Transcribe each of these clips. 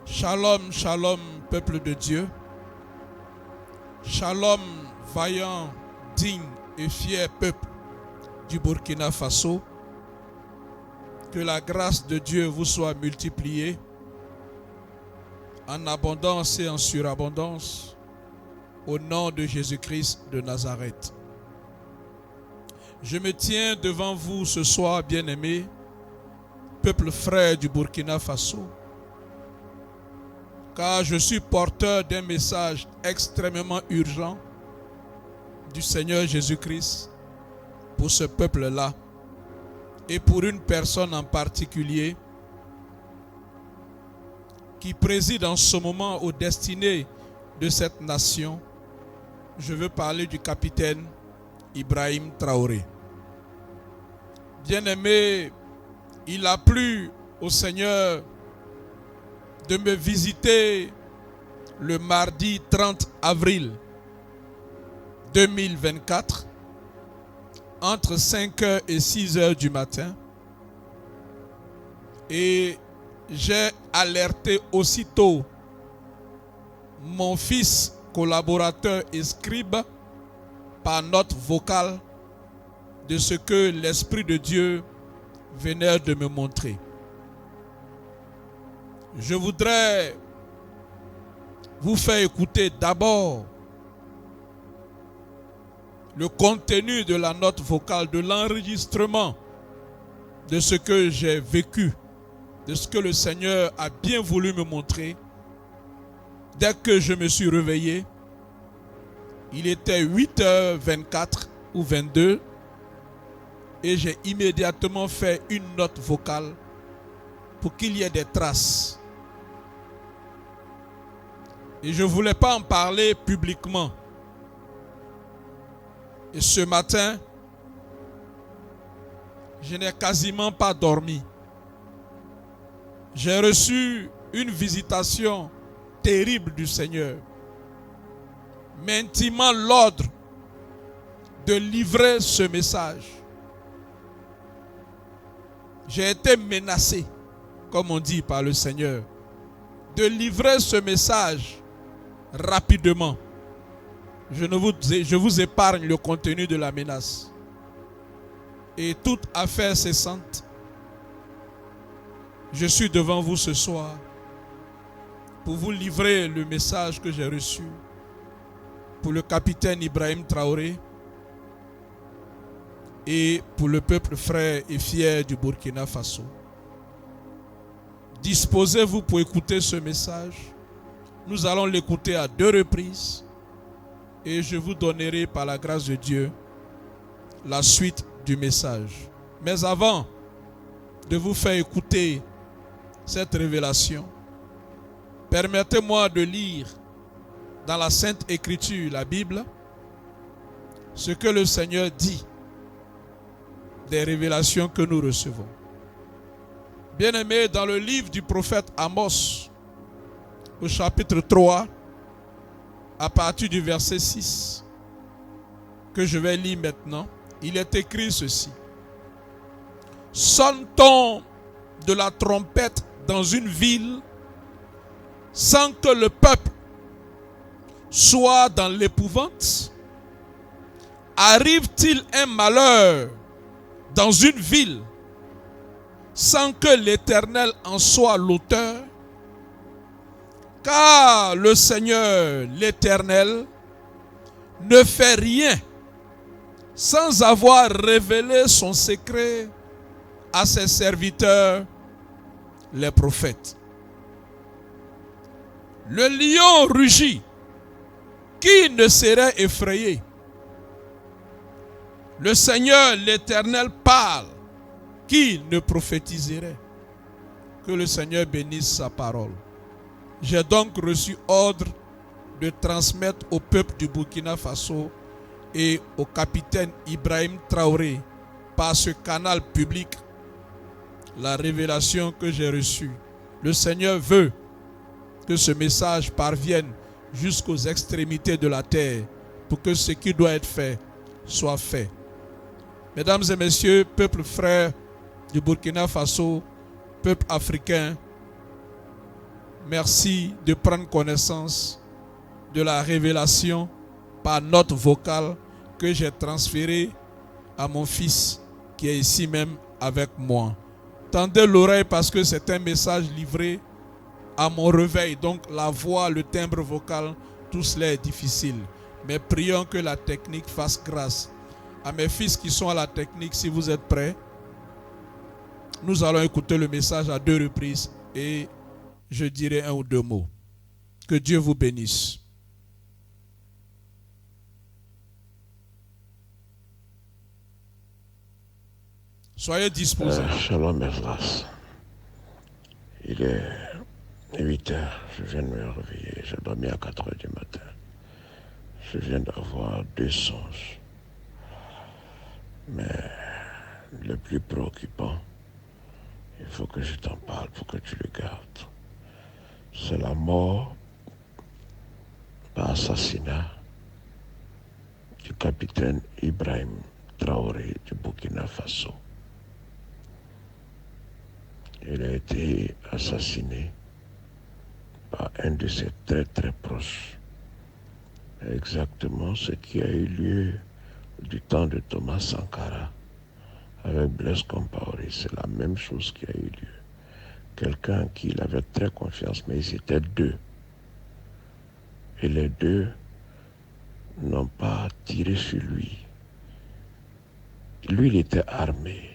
Shalom, shalom, peuple de Dieu. Shalom, vaillant, digne et fier peuple du Burkina Faso. Que la grâce de Dieu vous soit multipliée en abondance et en surabondance au nom de Jésus-Christ de Nazareth. Je me tiens devant vous ce soir, bien-aimés, peuple frère du Burkina Faso, car je suis porteur d'un message extrêmement urgent du Seigneur Jésus-Christ pour ce peuple-là et pour une personne en particulier qui préside en ce moment aux destinées de cette nation. Je veux parler du capitaine Ibrahim Traoré. Bien-aimé, il a plu au Seigneur de me visiter le mardi 30 avril 2024 entre 5h et 6h du matin, et j'ai alerté aussitôt mon fils collaborateur et scribe par note vocale de ce que l'Esprit de Dieu venait de me montrer. Je voudrais vous faire écouter d'abord le contenu de la note vocale, de l'enregistrement de ce que j'ai vécu, de ce que le Seigneur a bien voulu me montrer. Dès que je me suis réveillé, il était 8h24 ou 22 et j'ai immédiatement fait une note vocale pour qu'il y ait des traces. Et je ne voulais pas en parler publiquement. Et ce matin, je n'ai quasiment pas dormi. J'ai reçu une visitation terrible du Seigneur, m'intimant l'ordre de livrer ce message. J'ai été menacé, comme on dit par le Seigneur, de livrer ce message rapidement. Je vous épargne le contenu de la menace. Et toute affaire cessante, je suis devant vous ce soir pour vous livrer le message que j'ai reçu pour le capitaine Ibrahim Traoré et pour le peuple frère et fier du Burkina Faso. Disposez-vous pour écouter ce message. Nous allons l'écouter à 2 reprises et je vous donnerai par la grâce de Dieu la suite du message. Mais avant de vous faire écouter cette révélation, permettez-moi de lire dans la Sainte Écriture, la Bible, ce que le Seigneur dit des révélations que nous recevons. Bien-aimés, dans le livre du prophète Amos, au chapitre 3, à partir du verset 6, que je vais lire maintenant, il est écrit ceci. Sonne-t-on de la trompette dans une ville sans que le peuple soit dans l'épouvante? Arrive-t-il un malheur dans une ville sans que l'Éternel en soit l'auteur? Car le Seigneur, l'Éternel, ne fait rien sans avoir révélé son secret à ses serviteurs, les prophètes. Le lion rugit, qui ne serait effrayé? Le Seigneur, l'Éternel, parle, qui ne prophétiserait? Que le Seigneur bénisse sa parole. J'ai donc reçu ordre de transmettre au peuple du Burkina Faso et au capitaine Ibrahim Traoré par ce canal public la révélation que j'ai reçue. Le Seigneur veut que ce message parvienne jusqu'aux extrémités de la terre pour que ce qui doit être fait soit fait. Mesdames et messieurs, peuple frère du Burkina Faso, peuple africain, Merci de prendre connaissance de la révélation par note vocale que j'ai transférée à mon fils qui est ici même avec moi. Tendez l'oreille parce que c'est un message livré à mon réveil. Donc la voix, le timbre vocal, tout cela est difficile. Mais prions que la technique fasse grâce. À mes fils qui sont à la technique, si vous êtes prêts, nous allons écouter le message à 2 reprises et je dirai 1 ou 2 mots. Que Dieu vous bénisse. Soyez disposés. Shalom Esdras. Il est 8 heures, je viens de me réveiller, j'ai dormi à 4 heures du matin. Je viens d'avoir 2 songes. Mais le plus préoccupant, il faut que je t'en parle pour que tu le gardes. C'est la mort par assassinat du capitaine Ibrahim Traoré du Burkina Faso. Il a été assassiné par un de ses très très proches. Exactement ce qui a eu lieu du temps de Thomas Sankara avec Blaise Compaoré. C'est la même chose qui a eu lieu. Quelqu'un en qui il avait très confiance, mais ils étaient 2. Et les 2 n'ont pas tiré sur lui. Lui, il était armé,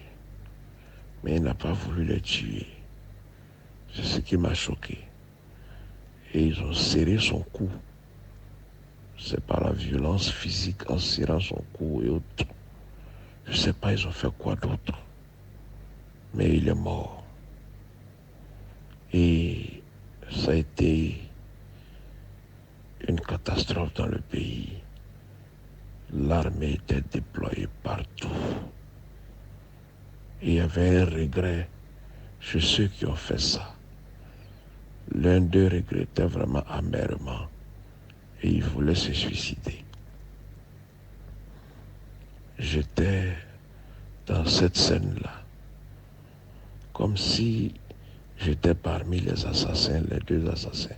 mais il n'a pas voulu les tuer. C'est ce qui m'a choqué. Et ils ont serré son cou. C'est par la violence physique en serrant son cou et autres. Je ne sais pas, ils ont fait quoi d'autre. Mais il est mort. Et ça a été une catastrophe dans le pays. L'armée était déployée partout. Et il y avait un regret chez ceux qui ont fait ça. L'un d'eux regrettait vraiment amèrement et il voulait se suicider. J'étais dans cette scène-là, comme si j'étais parmi les assassins, les 2 assassins.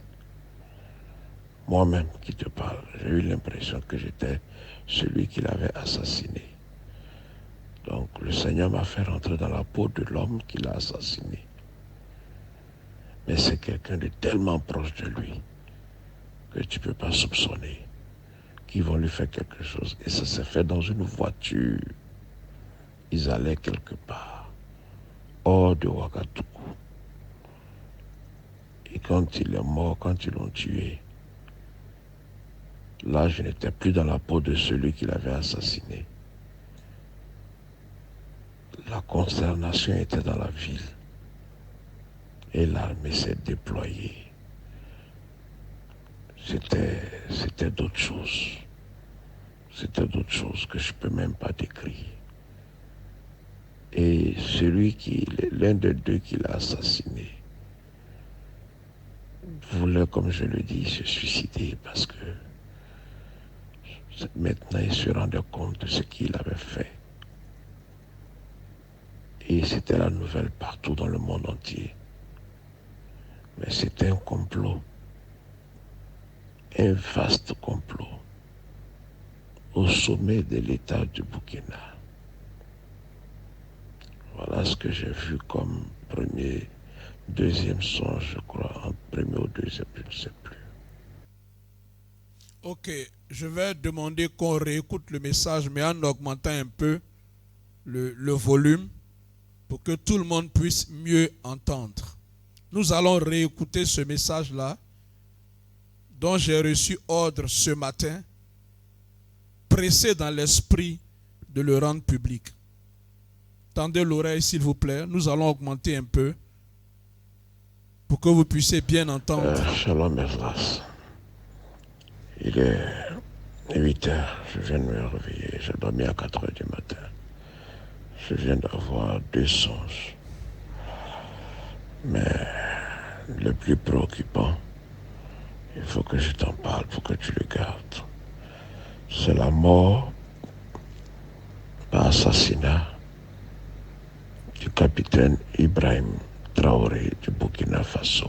Moi-même qui te parle, j'ai eu l'impression que j'étais celui qui l'avait assassiné. Donc le Seigneur m'a fait rentrer dans la peau de l'homme qui l'a assassiné. Mais c'est quelqu'un de tellement proche de lui que tu ne peux pas soupçonner qu'ils vont lui faire quelque chose. Et ça s'est fait dans une voiture. Ils allaient quelque part, hors de Ouagadougou. Et quand il est mort, quand ils l'ont tué, là, je n'étais plus dans la peau de celui qui l'avait assassiné. La consternation était dans la ville. Et l'armée s'est déployée. C'était d'autres choses. C'était d'autres choses que je ne peux même pas décrire. Et l'un des 2 qui l'a assassiné, voulait, comme je le dis, se suicider parce que maintenant il se rendait compte de ce qu'il avait fait. Et c'était la nouvelle partout dans le monde entier. Mais c'était un complot, un vaste complot, au sommet de l'État du Burkina. Voilà ce que j'ai vu comme premier, deuxième songe, je crois, en premier ou deuxième, je ne sais plus. Ok, je vais demander qu'on réécoute le message, mais en augmentant un peu le volume pour que tout le monde puisse mieux entendre. Nous allons réécouter ce message-là dont j'ai reçu ordre ce matin, pressé dans l'esprit de le rendre public. Tendez l'oreille s'il vous plaît, nous allons augmenter un peu pour que vous puissiez bien entendre. Shalom Esdras. Il est 8 heures, je viens de me réveiller, j'ai dormi à 4 heures du matin. Je viens d'avoir 2 songes. Mais le plus préoccupant, il faut que je t'en parle pour que tu le gardes. C'est la mort par assassinat du capitaine Ibrahim Traoré du Burkina Faso.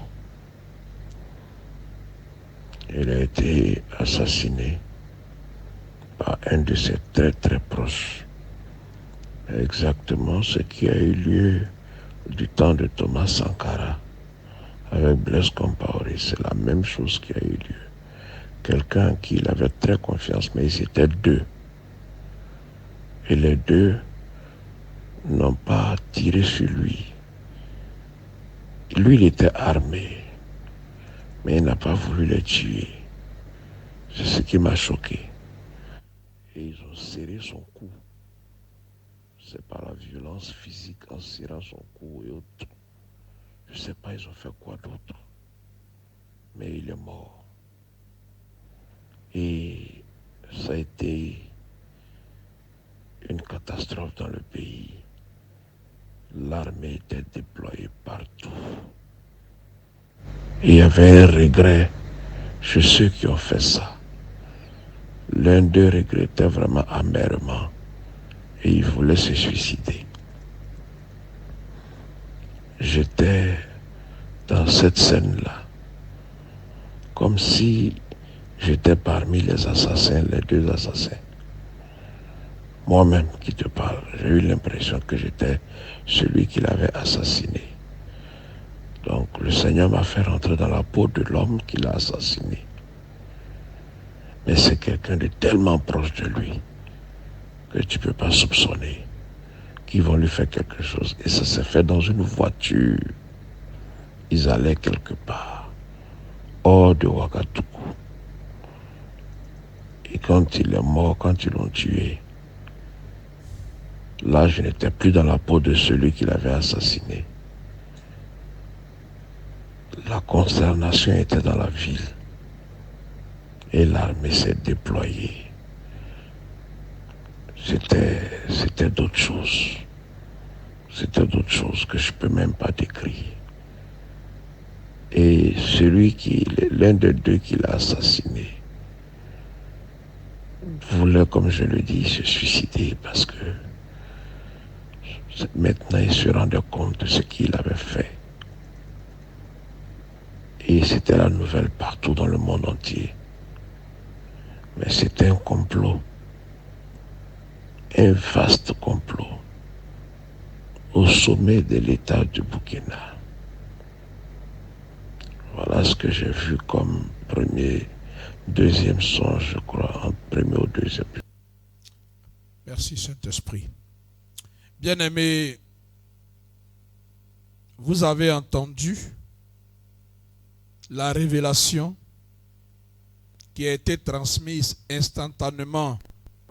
Il a été assassiné par un de ses très très proches. Exactement ce qui a eu lieu du temps de Thomas Sankara avec Blaise Compaoré. C'est la même chose qui a eu lieu. Quelqu'un en qui il avait très confiance, mais ils étaient deux. Et les deux n'ont pas tiré sur lui. Lui, il était armé, mais il n'a pas voulu les tuer. C'est ce qui m'a choqué. Et ils ont serré son cou. C'est par la violence physique en serrant son cou et autres. Je ne sais pas, ils ont fait quoi d'autre. Mais il est mort. Et ça a été une catastrophe dans le pays. L'armée était déployée partout. Et il y avait un regret chez ceux qui ont fait ça. L'un d'eux regrettait vraiment amèrement et il voulait se suicider. J'étais dans cette scène-là, comme si j'étais parmi les assassins, les deux assassins. Moi-même qui te parle, j'ai eu l'impression que j'étais celui qui l'avait assassiné. Donc le Seigneur m'a fait rentrer dans la peau de l'homme qui l'a assassiné. Mais c'est quelqu'un de tellement proche de lui que tu ne peux pas soupçonner qu'ils vont lui faire quelque chose. Et ça s'est fait dans une voiture. Ils allaient quelque part, hors de Ouagadougou. Et quand il est mort, quand ils l'ont tué, là je n'étais plus dans la peau de celui qui l'avait assassiné. La consternation était dans la ville. Et l'armée s'est déployée. C'était d'autres choses. C'était d'autres choses que je ne peux même pas décrire. Et l'un des deux qui l'a assassiné, voulait, comme je le dis, se suicider parce que maintenant il se rendait compte de ce qu'il avait fait. Et c'était la nouvelle partout dans le monde entier. Mais c'était un complot, un vaste complot, au sommet de l'État du Burkina. Voilà ce que j'ai vu comme deuxième songe, je crois, entre premier ou deuxième. Merci Saint-Esprit. Bien-aimés, vous avez entendu la révélation qui a été transmise instantanément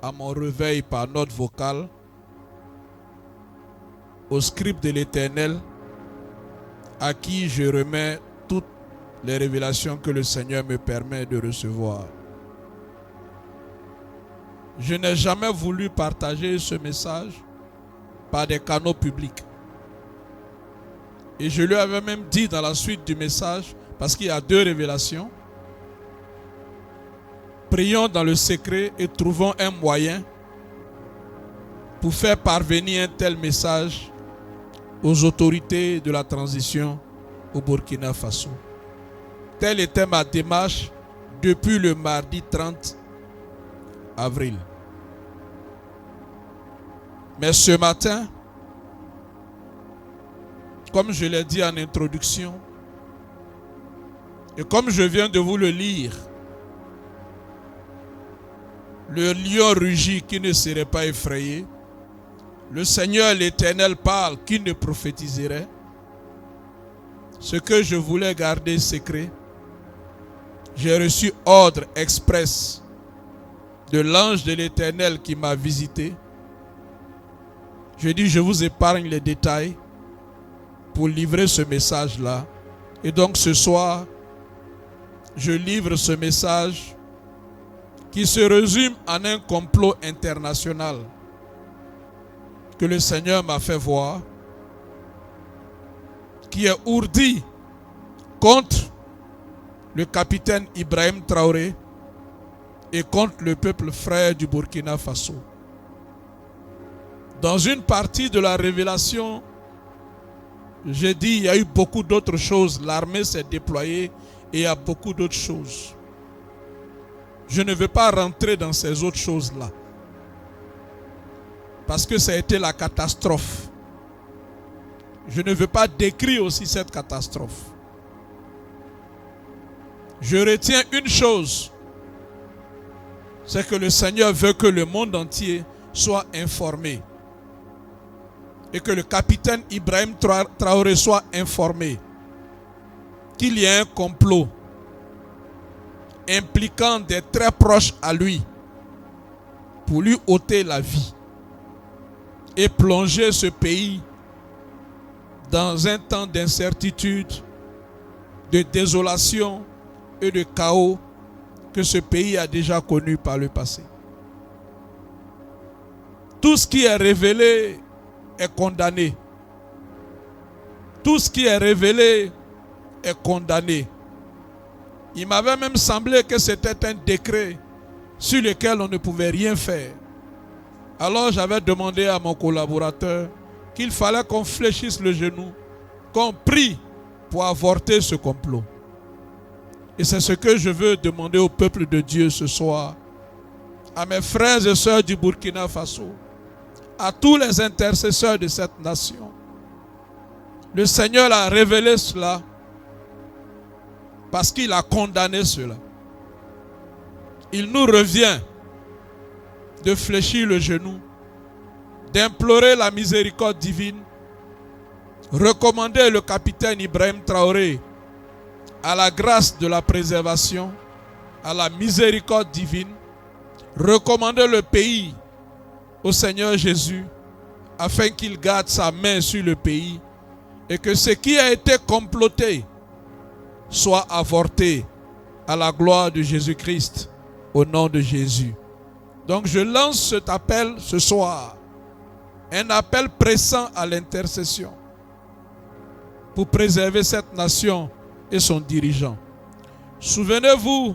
à mon réveil par note vocale au scribe de l'Éternel, à qui je remets toutes les révélations que le Seigneur me permet de recevoir. Je n'ai jamais voulu partager ce message par des canaux publics. Et je lui avais même dit dans la suite du message, parce qu'il y a deux révélations, prions dans le secret et trouvons un moyen pour faire parvenir un tel message aux autorités de la transition au Burkina Faso. Telle était ma démarche depuis le mardi 30 avril. Mais ce matin, comme je l'ai dit en introduction, et comme je viens de vous le lire, le lion rugit qui ne serait pas effrayé. Le Seigneur l'Éternel parle qui ne prophétiserait. Ce que je voulais garder secret, j'ai reçu ordre express de l'ange de l'Éternel qui m'a visité. Je dis, je vous épargne les détails pour livrer ce message-là. Et donc ce soir, je livre ce message qui se résume en un complot international que le Seigneur m'a fait voir, qui est ourdi contre le capitaine Ibrahim Traoré et contre le peuple frère du Burkina Faso. Dans une partie de la révélation, j'ai dit il y a eu beaucoup d'autres choses. L'armée s'est déployée et il y a beaucoup d'autres choses. Je ne veux pas rentrer dans ces autres choses-là. Parce que ça a été la catastrophe. Je ne veux pas décrire aussi cette catastrophe. Je retiens une chose. C'est que le Seigneur veut que le monde entier soit informé. Et que le capitaine Ibrahim Traoré soit informé qu'il y a un complot impliquant des très proches à lui pour lui ôter la vie et plonger ce pays dans un temps d'incertitude, de désolation et de chaos que ce pays a déjà connu par le passé. Tout ce qui est révélé est condamné. Tout ce qui est révélé est condamné. Il m'avait même semblé que c'était un décret sur lequel on ne pouvait rien faire. Alors j'avais demandé à mon collaborateur qu'il fallait qu'on fléchisse le genou, qu'on prie pour avorter ce complot. Et c'est ce que je veux demander au peuple de Dieu ce soir, à mes frères et sœurs du Burkina Faso, à tous les intercesseurs de cette nation. Le Seigneur a révélé cela parce qu'il a condamné cela. Il nous revient de fléchir le genou, d'implorer la miséricorde divine, recommander le capitaine Ibrahim Traoré à la grâce de la préservation, à la miséricorde divine, recommander le pays au Seigneur Jésus afin qu'il garde sa main sur le pays et que ce qui a été comploté soit avorté à la gloire de Jésus-Christ, au nom de Jésus. Donc je lance cet appel ce soir, un appel pressant à l'intercession pour préserver cette nation et son dirigeant. Souvenez-vous,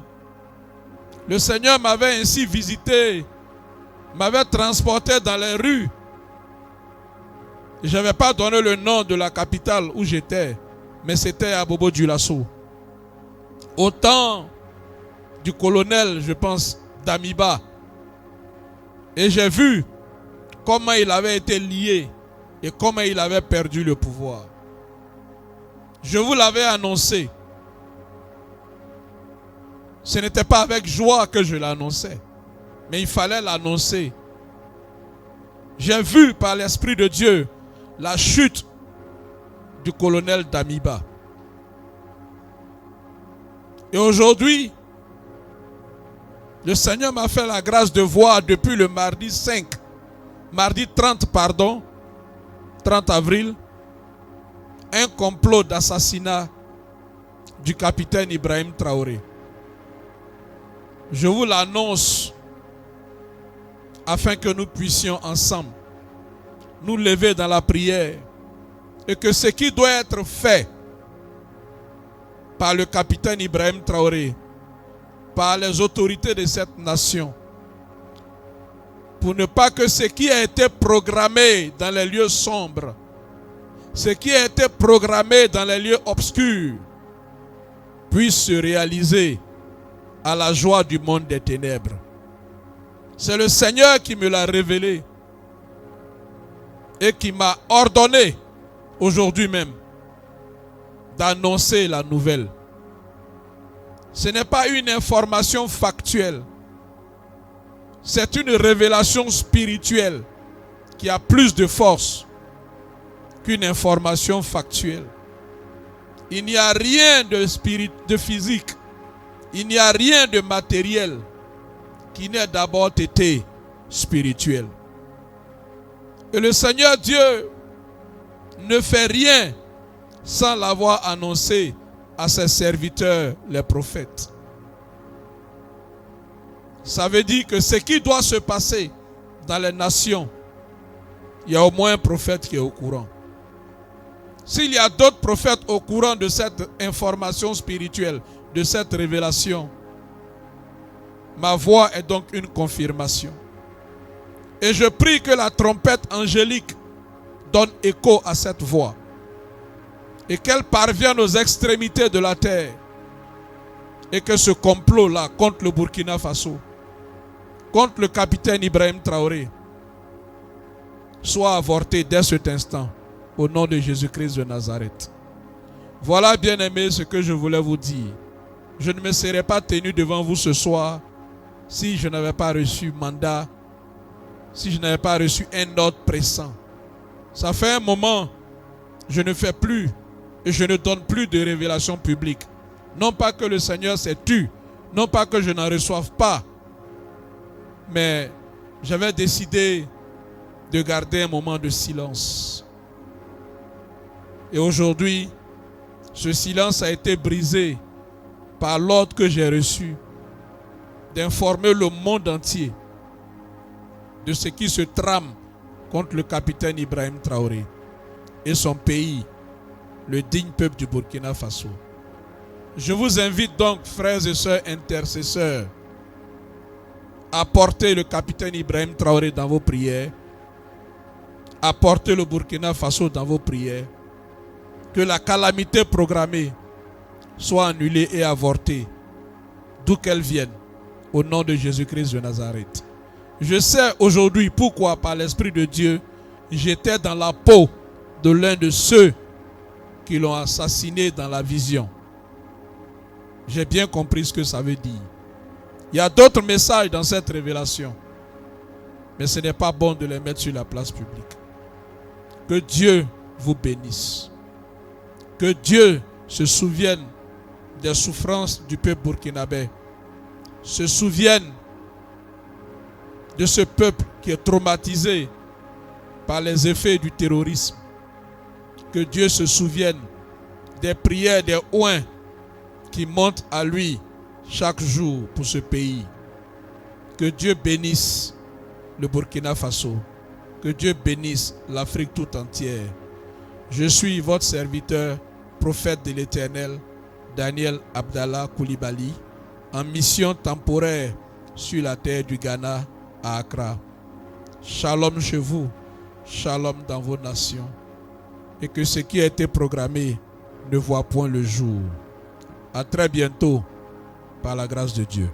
le Seigneur m'avait ainsi visité, m'avait transporté dans les rues. Je n'avais pas donné le nom de la capitale où j'étais, mais c'était à Bobo-Dioulasso. Au temps du colonel, je pense, Damiba. Et j'ai vu comment il avait été lié et comment il avait perdu le pouvoir. Je vous l'avais annoncé. Ce n'était pas avec joie que je l'annonçais, mais il fallait l'annoncer. J'ai vu par l'Esprit de Dieu la chute du colonel Damiba. Et aujourd'hui, le Seigneur m'a fait la grâce de voir depuis le mardi 30 avril, un complot d'assassinat du capitaine Ibrahim Traoré. Je vous l'annonce afin que nous puissions ensemble nous lever dans la prière et que ce qui doit être fait par le capitaine Ibrahim Traoré, par les autorités de cette nation, pour ne pas que ce qui a été programmé dans les lieux sombres, ce qui a été programmé dans les lieux obscurs, puisse se réaliser à la joie du monde des ténèbres. C'est le Seigneur qui me l'a révélé et qui m'a ordonné aujourd'hui même d'annoncer la nouvelle. Ce n'est pas une information factuelle. C'est une révélation spirituelle qui a plus de force qu'une information factuelle. Il n'y a rien de physique, il n'y a rien de matériel qui n'ait d'abord été spirituel. Et le Seigneur Dieu ne fait rien sans l'avoir annoncé à ses serviteurs, les prophètes. Ça veut dire que ce qui doit se passer dans les nations, il y a au moins un prophète qui est au courant. S'il y a d'autres prophètes au courant de cette information spirituelle, de cette révélation, ma voix est donc une confirmation. Et je prie que la trompette angélique donne écho à cette voix et qu'elle parvienne aux extrémités de la terre et que ce complot-là contre le Burkina Faso, contre le capitaine Ibrahim Traoré, soit avorté dès cet instant, au nom de Jésus-Christ de Nazareth. Voilà, bien-aimés, ce que je voulais vous dire. Je ne me serais pas tenu devant vous ce soir si je n'avais pas reçu mandat, si je n'avais pas reçu un ordre pressant. Ça fait un moment, je ne fais plus et je ne donne plus de révélations publiques. Non pas que le Seigneur s'est tu, non pas que je n'en reçoive pas, mais j'avais décidé de garder un moment de silence. Et aujourd'hui, ce silence a été brisé par l'ordre que j'ai reçu d'informer le monde entier de ce qui se trame contre le capitaine Ibrahim Traoré et son pays, le digne peuple du Burkina Faso. Je vous invite donc, frères et sœurs intercesseurs, à porter le capitaine Ibrahim Traoré dans vos prières, à porter le Burkina Faso dans vos prières, que la calamité programmée soit annulée et avortée, d'où qu'elle vienne, au nom de Jésus-Christ de Nazareth. Je sais aujourd'hui pourquoi, par l'Esprit de Dieu, j'étais dans la peau de l'un de ceux qui l'ont assassiné dans la vision. J'ai bien compris ce que ça veut dire. Il y a d'autres messages dans cette révélation, mais ce n'est pas bon de les mettre sur la place publique. Que Dieu vous bénisse. Que Dieu se souvienne des souffrances du peuple burkinabé, se souvienne de ce peuple qui est traumatisé par les effets du terrorisme. Que Dieu se souvienne des prières des oints qui montent à lui chaque jour pour ce pays. Que Dieu bénisse le Burkina Faso. Que Dieu bénisse l'Afrique tout entière. Je suis votre serviteur, prophète de l'Éternel, Daniel Abdallah Koulibaly, en mission temporaire sur la terre du Ghana à Accra. Shalom chez vous, shalom dans vos nations, et que ce qui a été programmé ne voit point le jour. À très bientôt, par la grâce de Dieu.